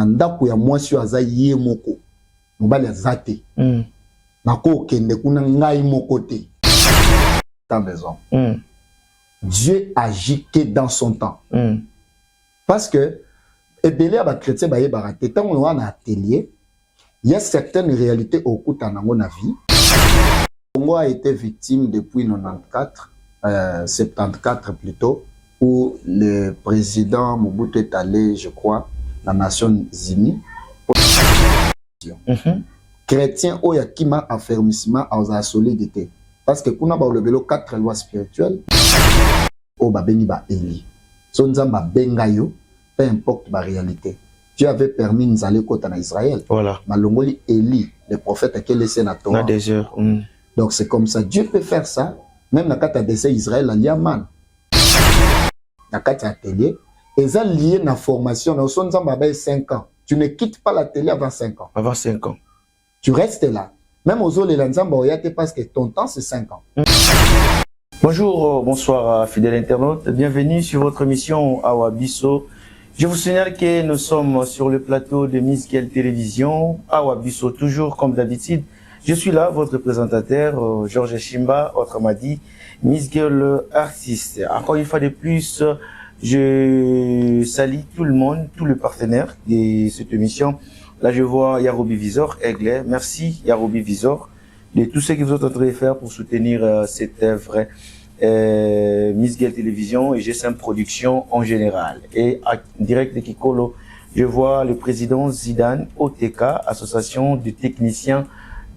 ndako ya mwasi aza ye moko mobali azate nako kende kuna ngai moko te ta maison Dieu agit que dans son temps parce que ebele aba chrétien ba yebara te tant on a atelier il y a certaines réalités au cours de la vie. Congo a été victime depuis 74 plutôt, où le président Mobutu est allé, je crois, dans les Nations Unies. Chrétien, où il y a qui m'a affermissement à la solidité. Parce que quand on a le 4 lois spirituelles, on a béni ba Eli. Son zamba bengayo, peu importe la réalité. Dieu avait permis de nous aller en Israël. Voilà. Malongoli Eli, le prophète qui est laissé dans Torah. Donc c'est comme ça. Dieu peut faire ça. Même dans le cas de Israël, il y a man. Dans le cas de l'atelier, ils ont lié la formation. Dans son 5 ans. Tu ne quittes pas l'atelier avant 5 ans. Avant 5 ans. Tu restes là. Même aux autres, les parce que ton temps, c'est 5 ans. Bonjour, bonsoir fidèles internautes. Bienvenue sur votre émission Awa Bisso. Je vous signale que nous sommes sur le plateau de Miss Girl Télévision, Awa Bisso, toujours comme d'habitude. Je suis là, votre présentateur, Georges Chimba, autrement dit, Miss Girl artiste. Encore une fois de plus, je salue tout le monde, tous les partenaires de cette émission. Là, je vois Yarobi Visor, Aigle. Merci Yarobi Visor de tout ce que vous êtes en train de faire pour soutenir cette œuvre. Miss Girl Télévision et GSM Production en général. Et en direct de Kikolo, je vois le président Zidane OTK, Association de techniciens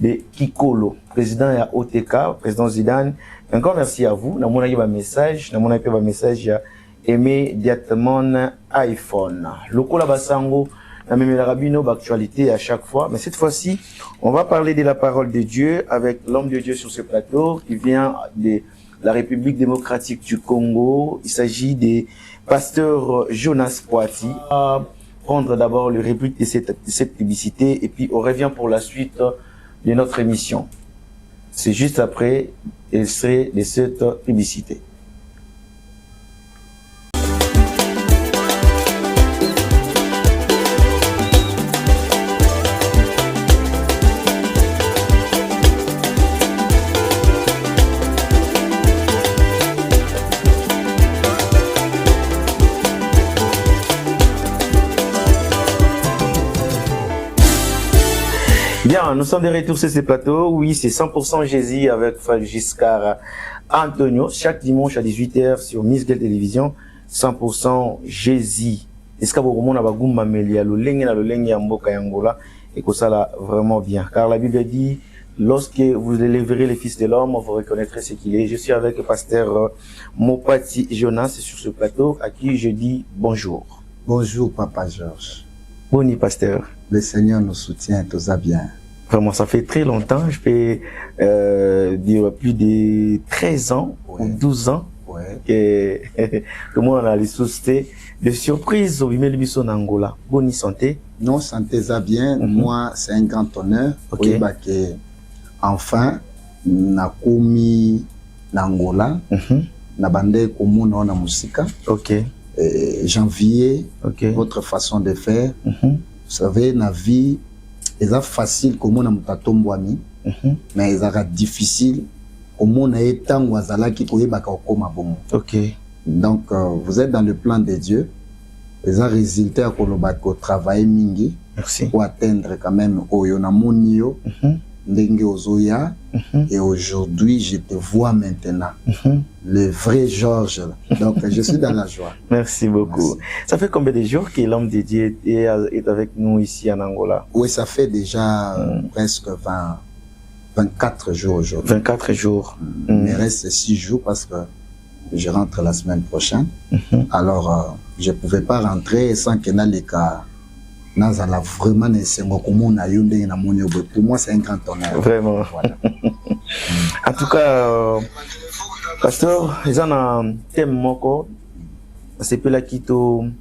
de Kikolo. Président et OTK, président Zidane, encore merci à vous. Dans mon message, il y a immédiatement iPhone. Lokola Basango, la même rabino d'actualité à chaque fois. Mais cette fois-ci, on va parler de la parole de Dieu avec l'homme de Dieu sur ce plateau qui vient de la République démocratique du Congo. Il s'agit des pasteurs Jonas Poati. On va prendre d'abord le réplique de cette publicité et puis on revient pour la suite de notre émission. C'est juste après l'extrait de cette publicité. Bien, nous sommes de retour sur ce plateau. Oui, c'est 100% Jésus avec Giscard Antonio. Chaque dimanche à 18h sur Miss Girl Télévision, 100% Jésus. Est-ce que vous avez bagumba melia le lengi na le lengi ya mboka yangola et que ça là vraiment bien. Car la Bible dit, lorsque vous élèverez les fils de l'homme, vous reconnaîtrez ce qu'il est. Je suis avec le pasteur Mopati Jonas sur ce plateau à qui je dis bonjour. Bonjour Papa Georges. Boni pasteur. Le Seigneur nous soutient, tout ça bien. Vraiment, ça fait très longtemps, je peux dire plus de 13 ans ou 12 ans que moi on a les sociétés de surprise au Bimeli en Angola. Bonne santé? Non, santé ça bien. Moi, c'est un grand honneur. Okay. Que enfin, na komi l'Angola, na bande komuna na musika. Ok. Janvier, votre façon de faire. Vous savez, la vie, c'est facile comme on a mutatomboami, mais c'est difficile comme on a été en Ouazala qui koye baka okoma bomo. Ok. Donc, vous êtes dans le plan de Dieu. Les résultats qu'on a travaillé mingi. Merci. Pour atteindre quand même Oyonamonio, Ndenge Ozoya. Et aujourd'hui, je te vois maintenant. Le vrai Georges. Donc, je suis dans la joie. Merci beaucoup. Merci. Ça fait combien de jours que l'homme de Dieu est avec nous ici en Angola? Oui, ça fait déjà presque 24 jours aujourd'hui. 24 jours. Il me reste 6 jours parce que je rentre la semaine prochaine. Alors, je ne pouvais pas rentrer sans que dans les cas. Vraiment, pour moi, c'est un grand honneur. Vraiment. Voilà. En tout cas, pasteur, ils ont un thème moko. C'est peu là qui tout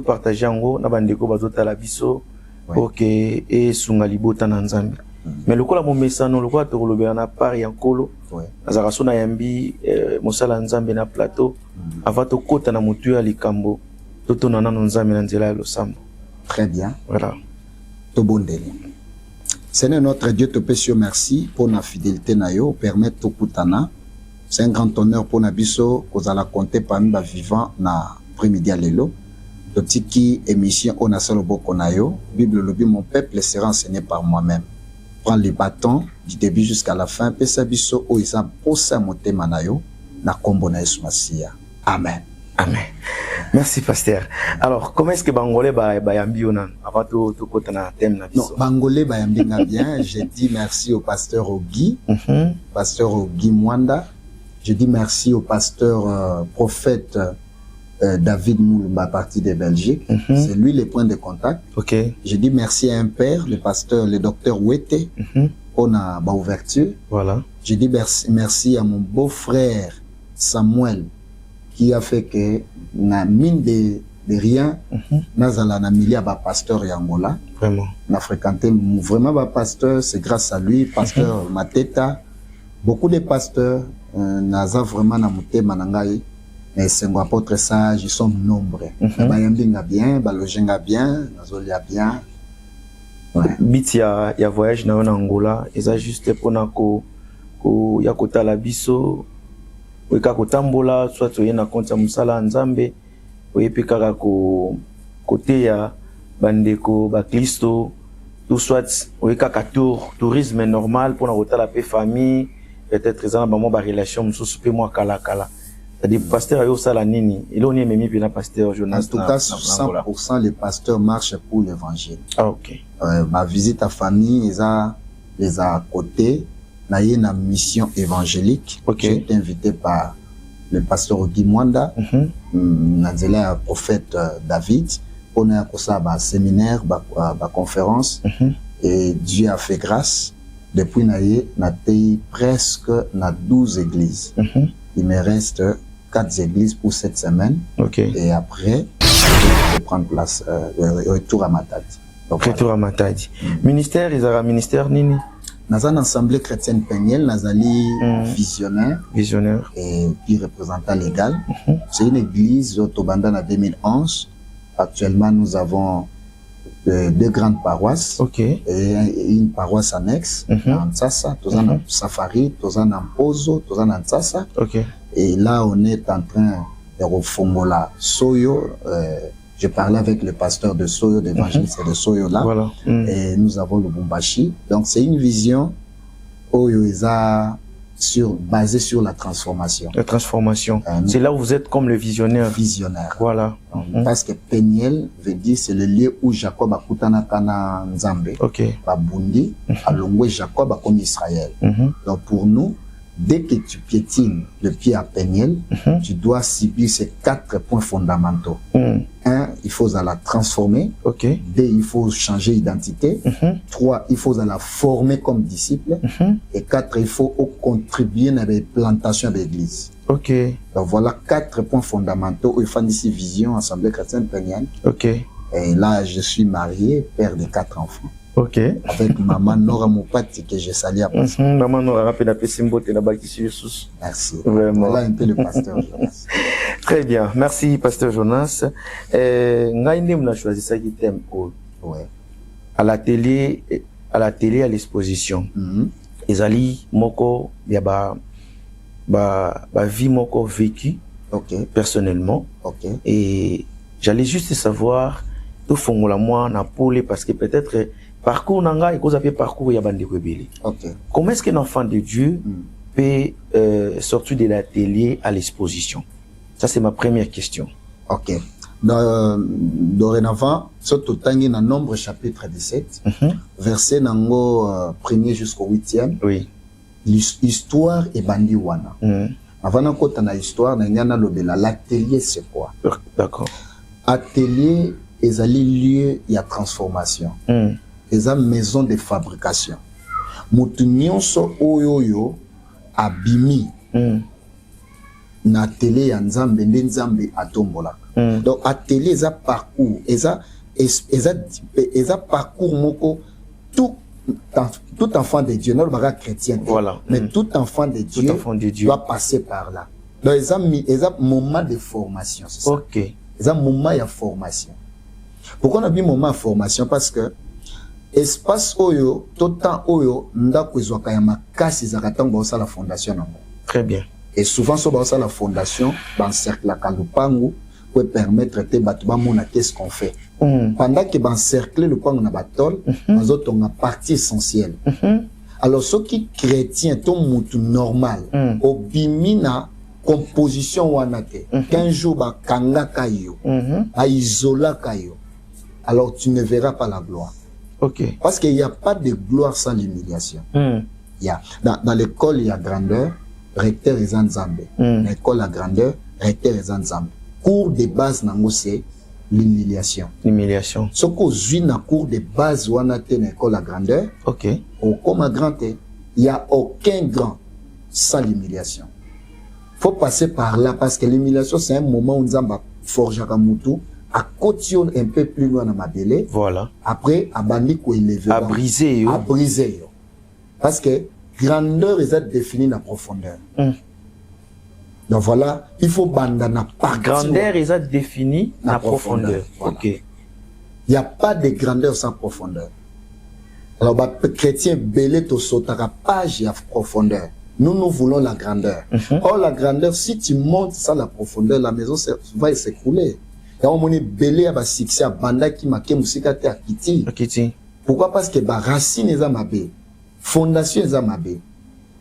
partager en gros. Nabandeko bazota la biso. Ok. Et sungalibo tananzambi. Mais le coup là mon message non le coup to le na part yankolo. Azaraso na yambi mosala nzambe na plateau. Avant to kota na mutu ya likambo. Toto nana nzambe na nzela ya losambo. Très bien. Voilà. Tobondeli. Seigneur notre Dieu, te pécio merci pour la fidélité nayo, permettre tout kutana. C'est un grand honneur pour Nabiso, qu'on a compter parmi les vivants na après-midi à l'élo. Le petit émission on a seul au Bokonayo. Bible lobby, mon peuple sera enseigné par moi-même. Prends les bâtons du début jusqu'à la fin. Pesa biso o isa posa mote manayo na kombo na Yesu Masia. Amen. Amen. Merci, pasteur. Alors, comment est-ce que Bangolais bayambi onan avant tout côté na thème na biso? Non, Bangolais bayambi nga bien. Je dis merci au pasteur Ogi, pasteur Ogi Mwanda. Je dis merci au pasteur prophète David Moulumba, parti de Belgique. C'est lui le point de contact. Ok. Je dis merci à un père, le pasteur, le docteur Wete, pour la ouverture. Voilà. Je dis merci à mon beau-frère Samuel, qui a fait que na mine de rien, nazala na milia ba pasteur Yangola. Vraiment. Na fréquenté vraiment ba pasteur, c'est grâce à lui, pasteur Mateta. Beaucoup de pasteurs, naza vraiment na mutema na ngai. Mais c'est un apôtre sage, ils sont nombreux. Bayambinga bien, balojenga bien, nazolia bien. Ouais. Bit ya voyage na Angola, eza juste pona ko ya kotala biso. Weka kotambola soit oyena konta musala nzambe oyepekaka ko côté ya bandeko ba Kristo tout soit oyeka ka tourisme normal pour na kotala pe famille peut-être ça ba mo ba relation mususu pe mo kala c'est-à-dire pasteur ayo sala nini il on même puis na pasteur Jonas. En tout cas 100% les pasteurs marchent pour l'évangile. Ah OK. Ma visite à famille les à côté. Na une mission évangélique. Okay. J'ai été invité par le pasteur Guy Mwanda, le prophète David. On a un séminaire, une conférence. Et Dieu a fait grâce. Depuis na presque 12 églises. Il me reste 4 églises pour cette semaine. Okay. Et après, je vais prendre place retour à Matadi. Retour à Matadi. Ministère, ils ont un ministère nini? Dans une assemblée chrétienne Peniel, Nazali visionnaire et puis représentant légal. C'est une église autobanda en 2011. Actuellement, nous avons 2 grandes paroisses et une paroisse annexe en Ntsasa, tous en Safari, tous en Pozo, tous en Ntsasa. Et là, on est en train de refongola Soyo. Je parlais avec le pasteur de Soyo, d'évangéliste de Soyo là. Voilà. Et nous avons le Bumbashi. Donc, c'est une vision basée sur la transformation. La transformation. C'est là où vous êtes comme le visionnaire. Visionnaire. Voilà. Parce que Peniel veut dire c'est le lieu où Jacob a kutana kana Nzambe. Babundi, alongwe Jacob a comme Israël. Donc, pour nous, dès que tu piétines le pied à Peniel, tu dois subir ces 4 points fondamentaux. 1, il faut la transformer. 2, il faut changer d'identité. 3, il faut la former comme disciple. Et 4, il faut contribuer à la plantation de l'église. Donc voilà 4 points fondamentaux. Il faut ici vision, Assemblée chrétienne Peniel. Et là, je suis marié, père de 4 enfants. Avec maman Nora Moupati que je salue après. Maman Nora rappelle la Pessimbote là-bas qui suit sous. Merci. Vraiment. Voilà un peu le pasteur Jonas. Très bien. Merci, pasteur Jonas. Ngaïne m'a choisi ça qui thème. Ouais. À la télé, à l'exposition. Ezali moko ya ba vie moko vécu. Personnellement. Et j'allais juste savoir tout fongola moi na pole parce que peut-être parcours nanga et cause appelé parcours ya bande rebelle. Comment est-ce qu'un enfant de Dieu peut sortir de l'atelier à l'exposition? Ça c'est ma première question. Dorénavant, surtout tangi na Nombre chapitre 17, verset nango 1er jusqu'au 8e. Oui. L'histoire est bandi wana. Avant na kota na histoire na nyana lobela l'atelier c'est quoi? D'accord. Atelier ezali lieu ya transformation. Eza maison de fabrication. Mutu nyonso oyo abimi na atelier ya Nzambe nde Nzambe atombola. Donc atelier eza parcours, eza parcours moko tout enfant de Dieu, non le chrétien. Voilà. Mais tout enfant de Dieu doit passer par là. Donc eza moment de formation, c'est ça. C'est un moment de formation. Pourquoi on a mis moment de formation? Parce que espace oyo, tout temps oyo, ndako ezwaka ya makasi zakatang bosa la fondation nango. Très bien. Et souvent sur bosa la fondation, dans cercle la kalupangu peut permettre de battre mona qu'est-ce qu'on fait. Pendant que ban cercle le pangu na batol, les autres ont une partie essentielle. Alors ceux qui chrétiens ton mutu normal, au bimina composition wanate, 15 jours ba kanga kayo, a isola kayo. Alors tu ne verras pas la gloire. Ok. Parce qu'il n'y a pas de gloire sans l'humiliation. Il y a, dans l'école, il y a grandeur, recteur et zanzambe. L'école a grandeur, recteur et zanzambe. Cours de base, c'est l'humiliation. L'humiliation. Ce qu'on suit dans le cours de base, on a une école à grandeur. Ok. Au comme à grand, il n'y a aucun grand sans l'humiliation. Il faut passer par là parce que l'humiliation, c'est un moment où nous avons forgé à Moutou. À côté un peu plus loin dans ma belé. Voilà. Après, à bandi ko élevé. À briser yo. À briser yo. Parce que grandeur est définie dans la profondeur. Donc voilà, il faut banda na partie. Grandeur est définie dans la profondeur. Voilà. Ok. Il n'y a pas de grandeur sans profondeur. Alors, bah, chrétien belé to sotara page et profondeur. Nous voulons la grandeur. Or, la grandeur, si tu montes sans la profondeur, la maison va s'écrouler. Et on m'a belé à succès à banda qui m'a ké musika te akiti. Akiti. Pourquoi? Parce que ba racine est amabé, fondation est amabé.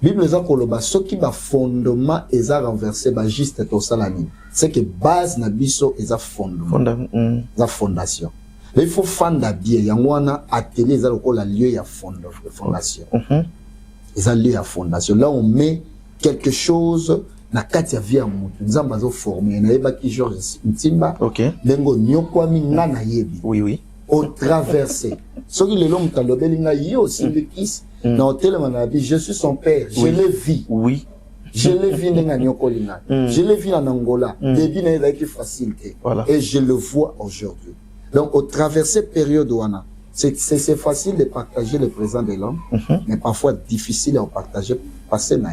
Bible est koloba ce qui ba fondement est renversé ba juste to salani. C'est que base na biso est fondement. La fondation. Mais il faut fanda bien. Yangwana atelier est la lieu à fondation. Ils ont lieu à fondation. Là on met quelque chose. Na kati ya via mutu nzamba zo former na yeba ki Georges Ntimba lengo nyokwa minga na yebi oui au traverser ce qui le long talobeli nga yo sindikis na hôtel manabi je suis son père je le vis je le vis nga nyokolinga je le vis en Angola début na yeba ki facilité et je le vois aujourd'hui. Donc au traverser période wana c'est facile de partager le présent de l'homme mais parfois difficile à partager passer na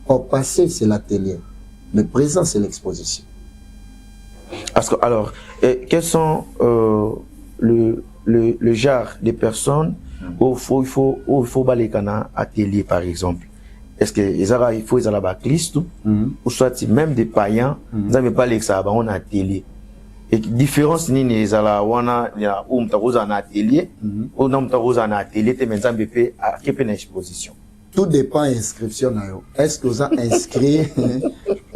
au passé, c'est l'atelier. Le présent, c'est l'exposition. Alors, quels sont le genre de personnes où il faut balayer un atelier, par exemple? Est-ce que il faut les backlist ou soit même des païens, ils n'avaient pas les ça un atelier. Et différence ni les ala wana ou mtaroza un atelier ou non mtaroza un atelier te menzambe pe à une exposition. Tout dépend de l'inscription. Est-ce que vous avez inscrit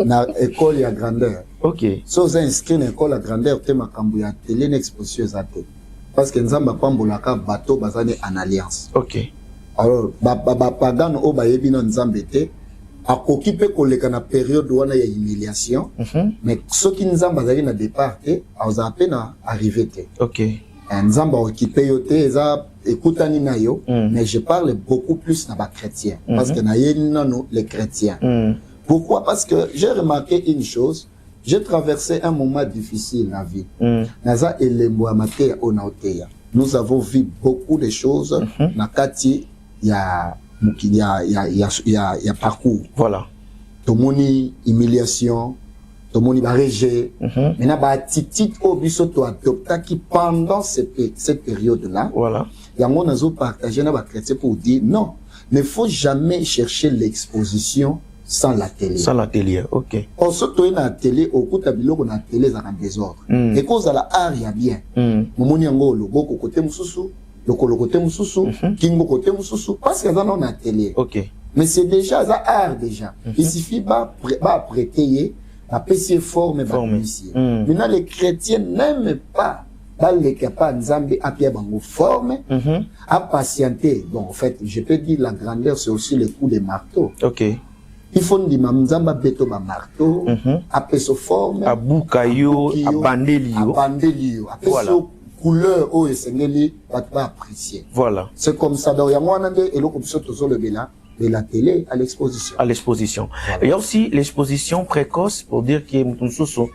dans l'école à grandeur? Ok. Si vous avez inscrit dans l'école à grandeur, vous avez un télé, une exposition. Parce que nous avons un bateau en alliance. Ok. Alors, pagan ou bayebi non nzambete a occupé koleka na période où il y a humiliation. Mais ceux qui nous avons na départ, ils ont à peine arrivé. Ok. Nous avons occupé yote, écoutani na yo, mais je parle beaucoup plus na ba chrétien parce que na yénano les chrétiens. Pourquoi? Parce que j'ai remarqué une chose, j'ai traversé un moment difficile dans la vie. Naza elembo amate onaoteya. Nous avons vu beaucoup de choses na kati ya parcours. Voilà. Tomoni humiliation, tomoni ba rejet. Maintenant ba attitude au biso to adopta qui pendant cette période là. Voilà. Il y a un monde partagé na ba chrétien pour dire non, ne faut jamais chercher l'exposition sans l'atelier. Sans l'atelier, ok. On se trouve dans l'atelier, au coup de biloko na télé dans un désordre. Et cause à la art il y a bien. Momoni yango logo côté mususu, le côté mususu, kingo côté mususu parce que dans un atelier. Ok. Mais c'est déjà ça art déjà. Il suffit pas prêter la PC forme ici. Maintenant les chrétiens n'aiment pas les capables nzambe à pierre bango forme à patienter. Donc en fait, je peux dire la grandeur c'est aussi le coup des marteaux. Ok. Il faut dire nzamba beto ba marteau à peso forme à bukayo à bandelio à peso couleur au esengeli pas apprécier. Voilà. C'est comme ça dans yamwana nde et le comme ça toujours le bela de la télé à l'exposition. À l'exposition. Voilà. Il y a aussi l'exposition précoce pour dire que mutunsoso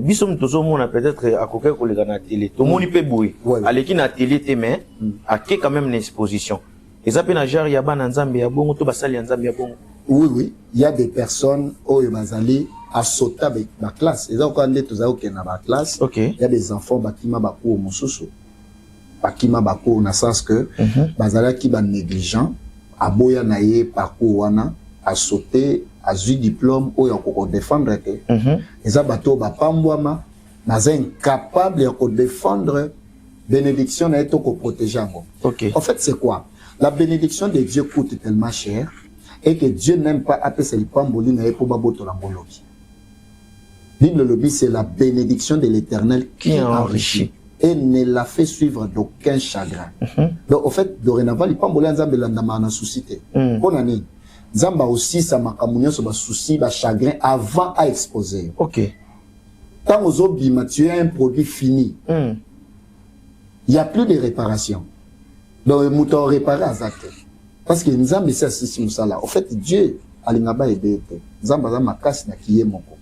biso mutozo mona peut-être à coquer ko le na télé. Tout monde peut bouer. Aleki na télé te mais à qui quand même une exposition. Et ça peut na genre ya bana nzambe ya bongo to basali ya nzambe ya bongo. Oui, il y a des personnes où ils vont aller à sauter avec ma classe. Et donc, quand on est tous dans ma classe, il y a des enfants qui m'ont bakou au Moussoussou. Qui m'ont bakou, dans le sens que, bazala qui va négligent, à boya naye parcours wana, à sauter, à jouer diplôme, ou y'a qu'on défendre, et ça bateau, bah, pambouama, mais incapable de défendre bénédiction et de protéger. En fait, c'est quoi? La bénédiction de Dieu coûte tellement cher et que Dieu n'aime pas appeler ça pamboli na pour baboto la moloki. Bible le dit, c'est la bénédiction de l'Éternel qui enrichit et ne la fait suivre d'aucun chagrin. Donc, en fait, dorénavant, les pamboli nzambe landama na suscité. Pour l'année, nzamba aussi sa makamunyo sur souci, chagrin avant à exposer. Quand aux obima, tu as un produit fini. Il n'y a plus de réparation. Donc, il mouton réparé à Zate. Parce que nous avons ça là. En fait, Dieu, Alingaba aidé. Nous avons ma casse na qui est mon co.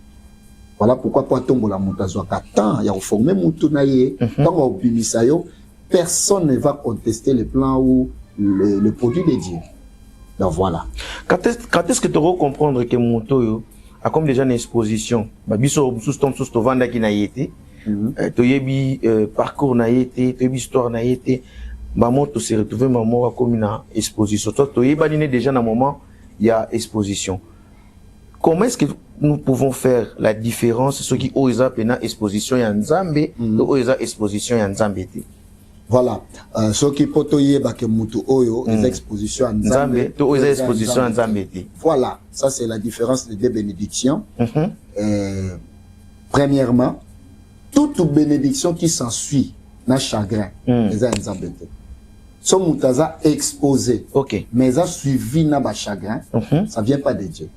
Voilà pourquoi quand on la mouton tant, il y a formé mouton naïe. Quand on obéit personne ne va contester le plan ou le produit de Dieu. Donc voilà. Quand est-ce que tu vas comprendre que mouton a comme déjà une exposition? Biso sous ton vanda qui n'a été. Tu parcours n'a été, tu histoire n'a été. Maman, tu s'est retrouvé maman comme une exposition. Toi, tu es déjà dans un moment, il y a exposition. Comment est-ce que nous pouvons faire la différence ce qui osent appeler exposition en Nzambe et osent exposition en Nzambe? Voilà. Ce qui peut être que mutu oyo les expositions en Nzambe, tu osent exposition en Nzambe. Voilà. Ça c'est la différence des deux bénédictions. Premièrement, toute bénédiction qui s'ensuit n'a chagrin. Les Nzambe. Son moutaza exposé, mais ça suivi n'a pas chagrin, ça vient pas de Dieu.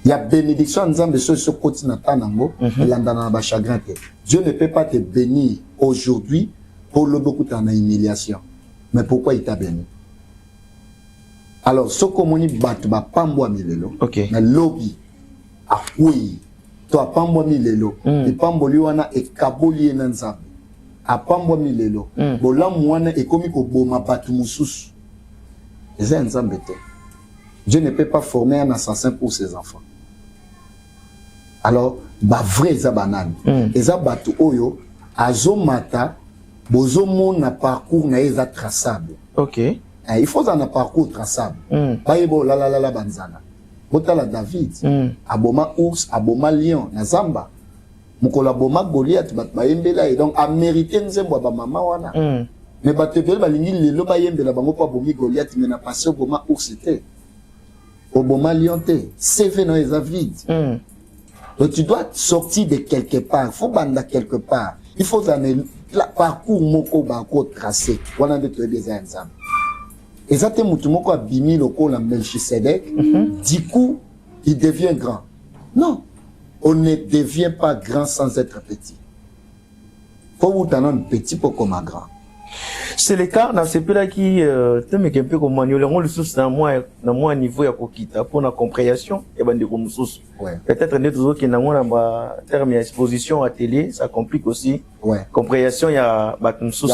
Il y a bénédiction en Nzambe sur ce côté natanango, il y a chagrin. Dieu ne peut pas te bénir aujourd'hui pour le beaucoup en humiliation. Mais pourquoi il t'a béni? Alors, ce communique batu ba pambo milelo, mais lobby a oui, toi pambo milelo, et pambo liwana e kaboli en Nzambe. A pambo milelo bola mwana ekomi ko boma batu mususu eza Nzambe te. Dieu ne peut pas former un assassin pour ses enfants. Alors ba vrai za banane eza batu oyo azomata bozo mona parcours na eza traçable. Il faut un parcours traçable. Ba yebo la banzana botala David aboma ours aboma lion na zamba Mukola boma Goliath bat bayembela et donc a mérité nzembo ba mama wana. Mais batebel balingi lelo bayembela bango pa bomi Goliath mais na passé au boma oursité. Au boma lionté, CV no est vide. Donc tu dois sortir de quelque part, faut banda quelque part. Il faut donner la parcours moko bako tracé. Voilà de te des ensemble. Et ça te mutu moko abimi loko la Melchisedec, du coup, il devient grand. Non. On ne devient pas grand sans être petit. Faut vous t'en petit pour comme un grand. C'est le cas dans ce pays qui te met un peu comme manuel. On le sous dans moi niveau ya kokita pour la compréhension et ben de comme sous. Peut-être les autres qui n'ont pas terme exposition à télé, ça complique aussi. Compréhension il y a batum sous.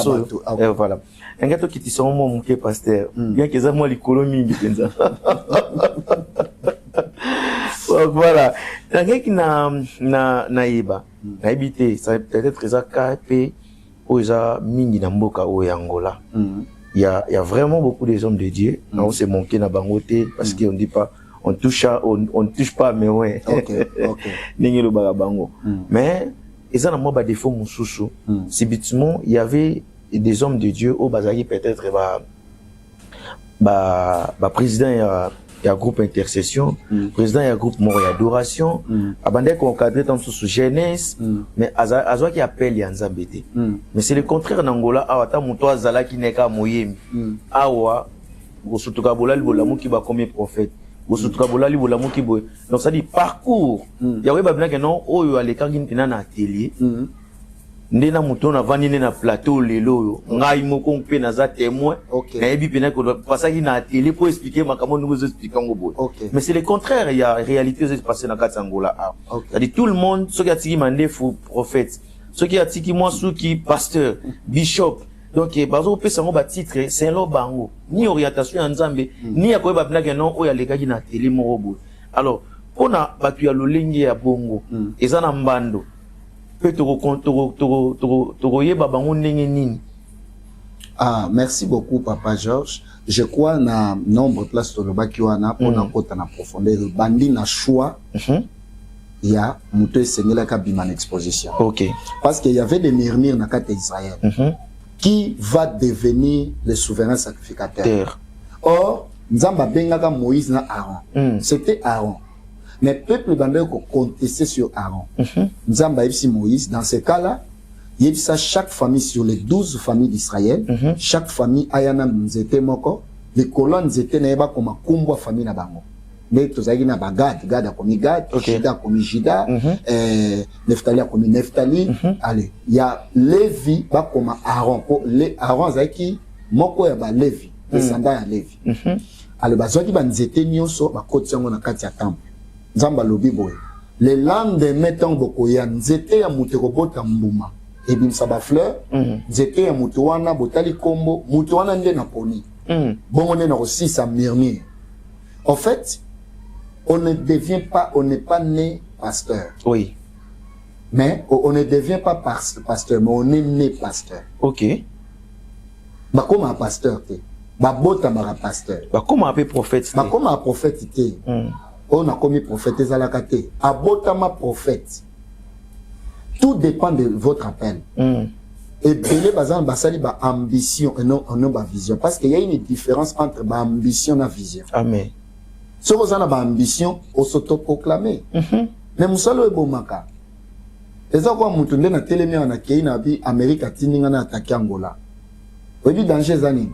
Voilà. Un gars qui te sont mon pasteur. Bien qu'ils aient moi les colonies qui voilà. Quelqu'un qui na iba, na ibité, ça peut être ça KP ou ça mingi na mboka ou Angola. Il y a vraiment beaucoup des hommes de Dieu. On s'est manqué na bangoté parce qu'on dit pas, on touche pas mais ouais. Ningi le bagabango. Mais ils ont un défaut mon chouchou. Subitement, il y avait des hommes de Dieu au Bazari peut-être président il y a groupe intercession, président il y a groupe mort et adoration, abandé qu'on cadre dans sous jeunesse, mais azwa qui appelle y Nzambete. Mais c'est le contraire en Angola, awata muto azala qui n'est qu'à moyemi. Awa, gosutuka bola li bolamu ki ba comme prophète. Gosutuka bola li bolamu ki boy. Donc ça dit parcours. Ya we ba bina que non, oyo aleka gintina na atelier. Ndena muto na vani na plateau lelo ngai moko mpe na za témoin na yebi pena ko passa ki na atelier pour expliquer makamo nous expliquer ngo boy. Mais c'est le contraire, il y a réalité qui se passe na Katsangola. C'est-à-dire tout le monde ceux qui a tiki mande fou prophète, ceux qui a tiki moi sous qui pasteur, bishop Donc bazo pesa ngo ba titre c'est lo bango ni orientation ya nzambe ni ya koyeba bina ke non oya lekaki na télé moko boye. Alors pona batu ya lolenge ya bongo eza na mbando pe toko yeba bango ndenge nini. Ah, merci beaucoup, Papa Georges. Je crois na nombre de places de Bakiwana pour na kota na profondeur. Bandi na choix. Il y a Mouto Sengela Kabima en exposition. Ok. Parce qu'il y avait des murmures dans le cas d'Israël. Qui va devenir le souverain sacrificateur? Or, Nzamba Bengaka Moïse na Aaron. C'était Aaron. Mais le peuple bandé contesté sur Aaron. Nzamba Epsi Moïse. Dans ce cas-là, il y a ça chaque famille sur les 12 familles d'Israël. Chaque famille ayana mzete moko. Les colonnes étaient n'ayeba comme kumbo famille na bango. Mais tous aïe na bagad, gad a commis gad, Jida a commis Jida, Neftali a commis Neftali. Allez, il y a Lévi ba comme Aaron. Aaron zaki moko ya ba Lévi, descendant ya Lévi. Allez, bazaki ba nzete nyonso ba koti yango na kati ya temple. Nzamba lobi boye. Le lendemain tant boko ya nzete ya muteko bota mbuma. Et bien ça ba fleur, nzete ya mutu wana botali kombo, mutu wana nde na poni. Bon on est na aussi ça murmure. En fait, on ne devient pas, on n'est pas né pasteur. Oui. Mais on ne devient pas pasteur, mais on est né pasteur. Ok. Bah comment un pasteur t'es? Bah bota mara pasteur. Bah comment un peu prophète? Bah comment un prophète t'es? On a commis prophète zalakate. Abota ma prophète. Tout dépend de votre appel. Et belé bazan basali ba ambition et non ba vision. Parce qu'il y a une différence entre ba ambition et vision. Amen. Si vous avez une ambition, vous s'auto-proclamez. Mais vous avez bomaka. Et ça, quand vous avez télémé en Amérique latine, vous attaqué Angola. Vous avez danger zani.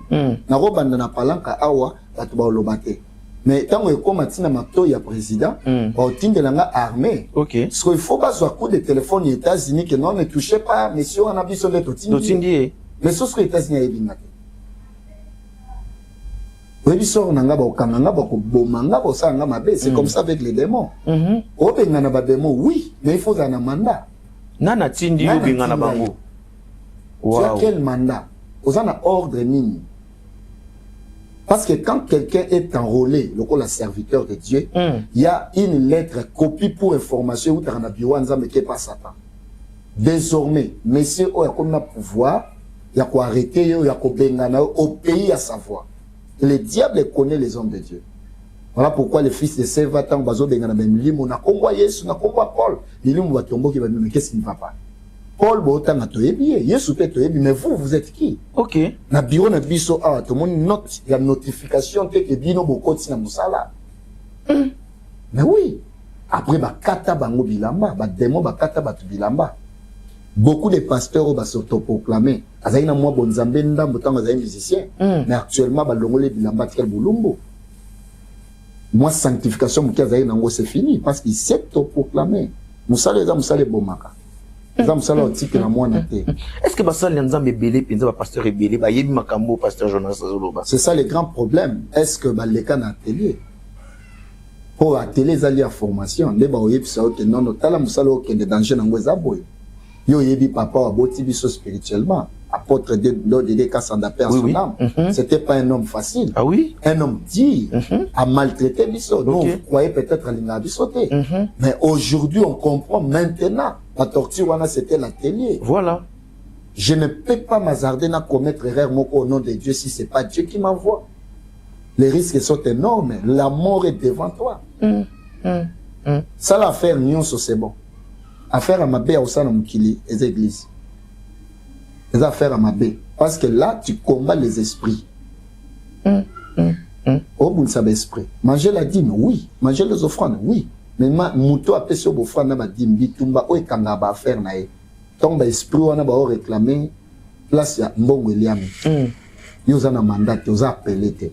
Na robanda na palanka awa, batu ba olobate. Mais tant que vous avez un président, vous avez une armée. Ok. Parce qu'il faut pas avoir un coup de téléphone aux États-Unis que non, ne touchez pas, monsieur, on a vu sur les Totindi. Mais ce que les États-Unis ont dit. C'est comme ça avec les démons. Oui, mais il faut un mandat. Nana tindi yo bingana bango. Tu as quel mandat? Vous avez un ordre mini. Parce que quand quelqu'un est enrôlé, le serviteur de Dieu, il y a une lettre copie pour information où tu as un bureau qui pas Satan. Désormais, messieurs, il y a comme un pouvoir, il y a quoi arrêter, il y a quoi bengana au pays à savoir. Le diable connaît les hommes de Dieu. Voilà pourquoi le fils de Séva, tant bazo bengana même limo, na combo Yesu, na combo Paul. Limo va tomber qui va dire mais qu'est-ce qui ne va pas? Paul botan na toyebi, Yesu peut toyebi, mais vous êtes qui? Ok. Na bureau na biso ah, tout le monde note, il y a notification que bino bokoti na musala. Mais oui. Après ba kata bango bilamba, ba démon ba kata batu bilamba. Beaucoup de pasteurs ont s'autoproclamé. Azaïna moi bonzambe ndambo tango azaï musicien. Mais actuellement ba longole bilamba tel bulumbo. Moi sanctification muki azaïna ngo c'est fini parce qu'il s'est autoproclamé. Musala eza musala bomaka. Eza musala otiki na moi na te. Est-ce que basala nzambe belé penza ba pasteur belé ba yebi makambo pasteur Jonas Zoloba? C'est ça le grand problème. Est-ce que ba leka na atelier? Pour atelier zali à formation, les ba oyebi sa que non tala musala okende danger na ngo ezaboy. Yo yebi papa wa boti biso spirituellement. Apôtre de l'ODD Kassanda perd son âme. C'était pas un homme facile. Ah oui? Un homme dit à maltraiter biso. Donc, vous croyez peut-être à l'inhabisoté. Mais aujourd'hui, on comprend maintenant. La torture, c'était l'atelier. Voilà. Je ne peux pas m'hasarder à commettre erreur au nom de Dieu si c'est pas Dieu qui m'envoie. Les risques sont énormes. La mort est devant toi. Ça, l'affaire, c'est bon. Affaire à ma bé au sein de Mukili, les églises. Les affaires à ma bé. Parce que là, tu combats les esprits. Au bout de ça, esprit. Manger la dîme, oui. Manger les offrandes, oui. Mais mouto a pêché aux offrandes, na dîme, bitumba, ou kanga ba affaire nae. Tombe esprit, on a ba réclamé. Place ya mbongo eliami. Yo na mandat, yo appelé te.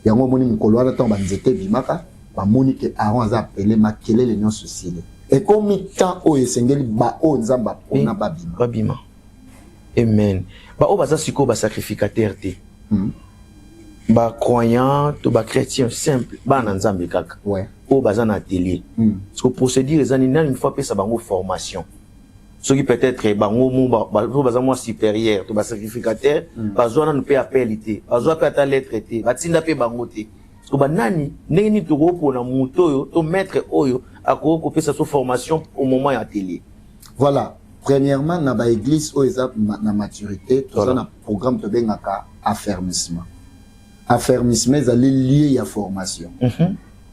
Yango moni mukolo wana tomba nzete bimaka, ba moni ke Aaron a appelé makele les non soucis. Et comme il temps où il s'engage ba o nzamba pona babima. Babima. Amen. Ba o baza siko ba sacrificateur te. Ba croyant to ba chrétien simple ba na nzambe kaka. Ouais. O baza na atelier. Parce que procédure ezani na une fois pe sa bango formation. ceux qui peut-être bango mo supérieur to ba sacrificateur bazwana no pe appelité bazwa pe ata lettre té batinda pe bango té so banani ndenge ni to ko na muto yo to maître oyo akoko pesa so formation au moment ya télé. Voilà, premièrement na ba église o eza na maturité to voilà. Na programme to bengaka affermissement ezali lié ya formation.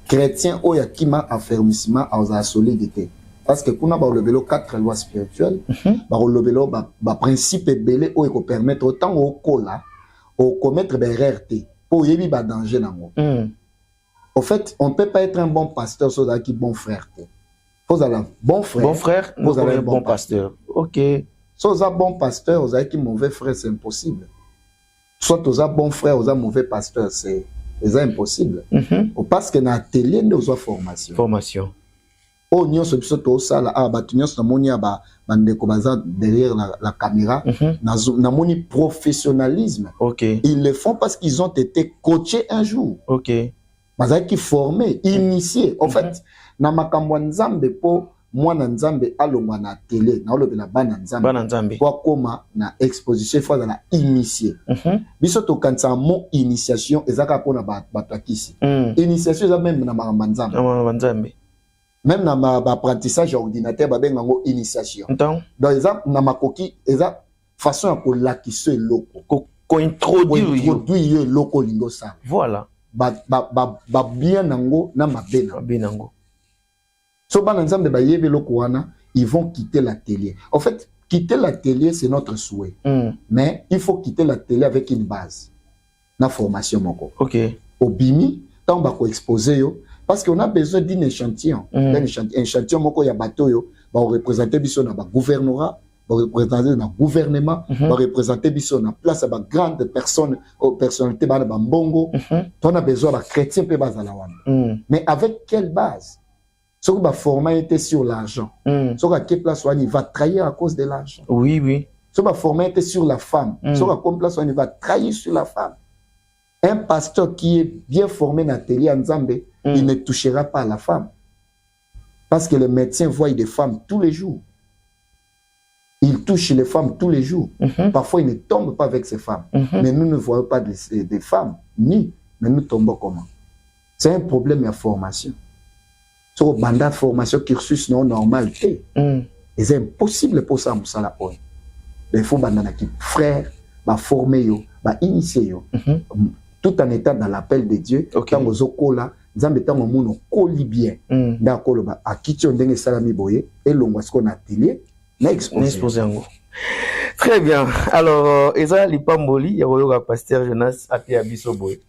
Chrétien o ya kima affermissement a solidité. Parce que kuna ba olobelo 4 lois spirituelles, ba olobelo ba principe belé o ko permettre autant au kola au commettre des erreurs pour yebi ba danger nango. En fait, on peut pas être un bon pasteur sans avoir un bon frère. Faut avoir un bon frère. Bon frère, faut avoir un bon pasteur. OK. Sans un bon pasteur, vous avez un mauvais frère, c'est impossible. Soit vous avez un bon frère, vous avez un mauvais pasteur, c'est impossible. Parce que dans l'atelier, nous avons formation. Formation. Oh, nous sommes ça là, nous sommes derrière la caméra. Nous avons professionnalisme. OK. Ils le font parce qu'ils ont été coachés un jour. OK. Ils ont été formés, initiés. En fait, na makambo nzambe po mwana nzambe alongwa na télé na olobela bana nzambe kwa koma na exposition fois na initié biso to kanisa mo initiation ezaka pona batakisi initiation eza même na makambo nzambe même na ba apprentissage ordinateur ba benga ngo initiation donc eza na makoki eza façon ya ko lakisa eloko ko introduire eloko lingo sa voilà ba bien nango na mabe nango. So, ils vont quitter l'atelier. En fait, quitter l'atelier, c'est notre souhait. Mais il faut quitter l'atelier avec une base. La formation. OK. Au BIMI, tant qu'on exposer, parce qu'on a besoin d'un échantillon. Un échantillon, il y a bateau, va représenter le gouvernorat, va représenter le gouvernement, va représenter la place à grande personne, personnalité, bongo. On a besoin de chrétiens, mais avec quelle base? Ce qui va former était sur l'argent. Ce qui va place il va trahir à cause de l'argent. Oui, oui. Ce qui va former était sur la femme. Ce qui va place il va trahir sur la femme. Un pasteur qui est bien formé dans l'atelier en Zambé, il ne touchera pas à la femme. Parce que les médecins voient des femmes tous les jours. Ils touchent les femmes tous les jours. Parfois, ils ne tombent pas avec ces femmes. Mais nous ne voyons pas des femmes, ni. Mais nous tombons comment? C'est un problème de formation. Sur le mandat de formation cursus non normal, c'est impossible pour ça, Moussala. Il faut que frère, former, initier, tout en étant dans l'appel de Dieu. Quand vous êtes là, vous avez un coli bien. D'accord, à qui tu as salami boye, et l'on va se connaître atelier, n'exposer. Très bien. Alors, Eza Lipamboli, il y a un pasteur Jonas Api Abisoboy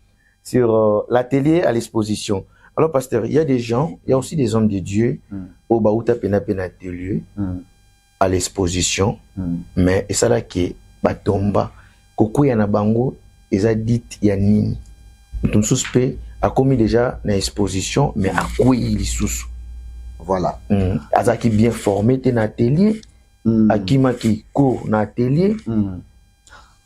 sur l'atelier à l'exposition. Alors, pasteur, il y a des gens, il y a aussi des hommes de Dieu au Baouta Pena atelier à l'exposition, mais et ça là qui batomba, koko yana bango, ils a dit yanini. Ton suspect a commis déjà une exposition, mais à quoi il sous. Voilà. Aza qui bien formé dans l'atelier, à qui ma qui court dans l'atelier.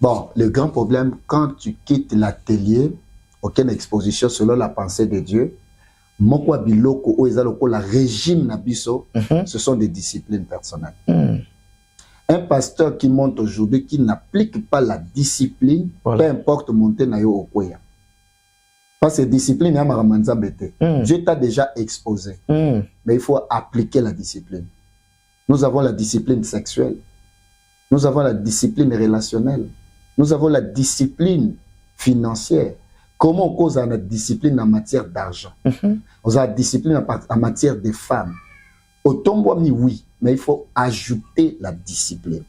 Bon, le grand problème, quand tu quittes l'atelier, aucune exposition selon la pensée de Dieu, Mokwa biloko o ezaloko la régime nabiso, ce sont des disciplines personnelles. Un pasteur qui monte aujourd'hui, qui n'applique pas la discipline, peu importe monter na yo okoya. Parce que discipline ya maramanza bete. Dieu t'a déjà exposé. Mais il faut appliquer la discipline. Nous avons la discipline sexuelle. Nous avons la discipline relationnelle. Nous avons la discipline financière. Comment on cause la discipline en matière d'argent? On a la discipline en matière de femmes. Autant oui, mais il faut ajouter la discipline.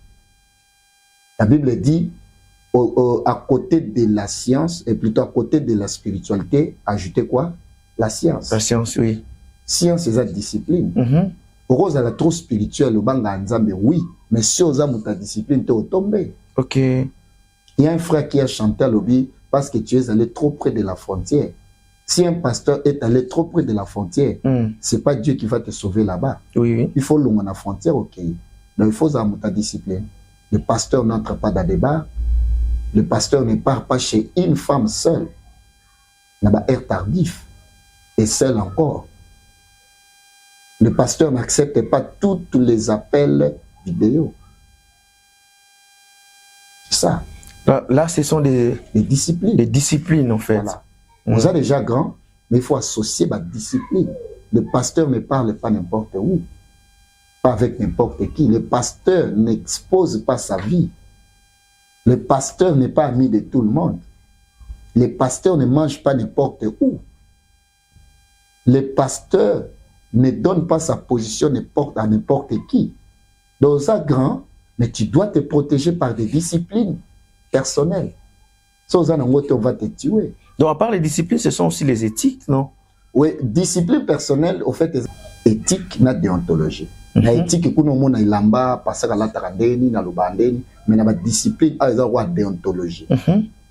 La Bible dit, à côté de la science, et plutôt à côté de la spiritualité, ajouter quoi? La science. La science, oui. Science, c'est la discipline. Rose à la trop spirituelle, au banga nzambe, oui, mais si on a ta discipline, tu es tombé. Ok. Il y a un frère qui a chanté à l'objet parce que tu es allé trop près de la frontière. Si un pasteur est allé trop près de la frontière, c'est pas Dieu qui va te sauver là-bas. Oui, oui. Il faut loin la frontière, ok. Donc il faut avoir ta discipline. Le pasteur n'entre pas dans des bars. Le pasteur ne part pas chez une femme seule. Il y a un air tardif. Et seul encore. Le pasteur n'accepte pas tous les appels vidéo. C'est ça. Là, ce sont des disciplines. Des disciplines, en fait. Voilà. On est déjà grand, mais il faut associer la discipline. Le pasteur ne parle pas n'importe où, pas avec n'importe qui. Le pasteur n'expose pas sa vie. Le pasteur n'est pas ami de tout le monde. Le pasteur ne mange pas n'importe où. Le pasteur ne donne pas sa position à n'importe qui. Dans un grand, mais tu dois te protéger par des disciplines personnelles. Sans un on va te tuer. Donc, à part les disciplines, ce sont aussi les éthiques, non? Oui, discipline personnelle, au fait, éthique, na déontologie. La éthique, qu'on a ilamba, passer à la tarandeni, na lubandeni, mais na discipline, a la déontologie.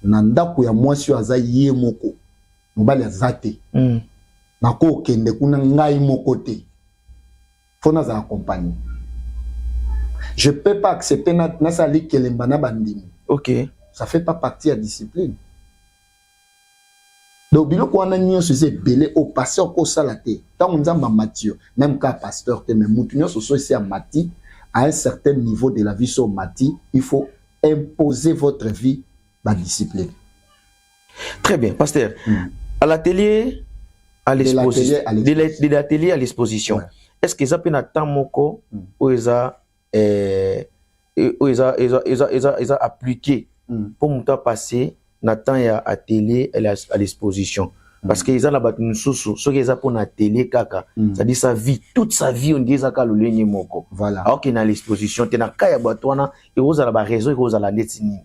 Nanda kuya mwasi aza ye moko, mbali azate. Nako kende kuna ngai moko te. Faut nous accompagner. Je peux pas accepter na sali kelemba na bandimi. OK. Ça fait pas partie de la discipline. Donc, bilo ko wana nyo se belé au pasteur ko salate. Tant on nzamba Mathieu, même cas pasteur te mais moutunyo so ici à Mati, à un certain niveau de la vie sur Mati, il faut imposer votre vie la discipline. Très bien, pasteur. À l'atelier, à l'exposition. De l'atelier à l'exposition. Ouais. Est-ce que ça peut être temps moko ou ils ont appliqué pour nous passer Nathan ya atelier à l'exposition parce que ils ont la battu nous sous ce qu'ils ont pour atelier kaka ça dit sa vie toute sa vie on dit ça ka le lenye moko voilà alors qu'il na l'exposition tu na kaya batwana et vous avez la raison et vous avez la netini.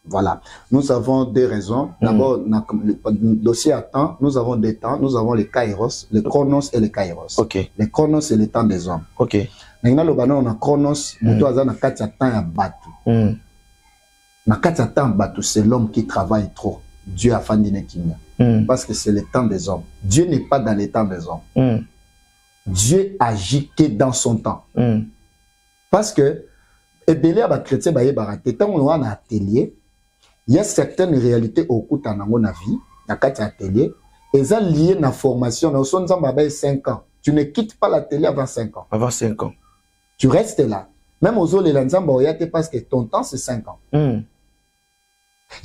Voilà, nous avons deux raisons. D'abord, le dossier à temps, nous avons des temps, nous avons les kairos, les chronos et les kairos. OK. Les chronos c'est le temps des hommes. OK. Maintenant le banon on a chronos, muto azana katia temps ya batu. Na katia temps batu c'est l'homme qui travaille trop. Dieu a fait une parce que c'est le temps des hommes. Dieu n'est pas dans le temps des hommes. Dieu agit que dans son temps. Parce que et belé ba chrétien ba yebaraté tant on a un atelier. Il y a certaines réalités au cours de la vie, dans le atelier, et ça lié à la formation. Dans son 5 ans. Tu ne quittes pas l'atelier avant 5 ans. Avant 5 ans. Tu restes là. Même aux autres, les parce que ton temps, c'est 5 ans. Il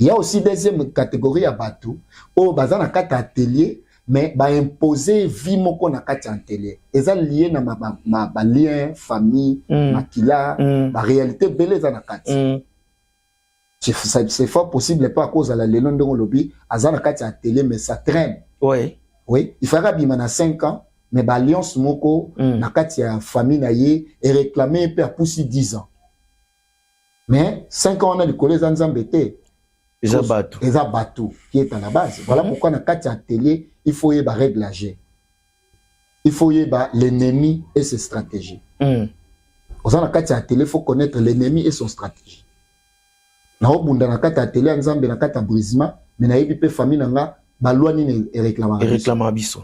y a aussi deuxième catégorie à Batou, où dans le atelier, mais imposer vie moko na kati atelier. Et ça lié à ma lien, famille, ma kila, ma réalité belle dans la kati. C'est fort possible, pas à cause de la lénon de lobby, à Zanakati à télé, mais ça traîne. Oui. Oui. Il faudra bien, 5 ans, mais l'alliance moko, nakati à famille naïe, et réclamer peut pousser 10 ans. Mais 5 ans, on a le collège Zanzambete. Eza Batou, qui est à la base. Voilà pourquoi nakati à télé, il faut y avoir réglager. Il faut y avoir l'ennemi et ses stratégies. Aux Zanakati à télé, il faut connaître l'ennemi et son stratégie. Na obunda na kata télé nzambe na kata brisement mais na yebi pe famille nanga balwa nini réclama biso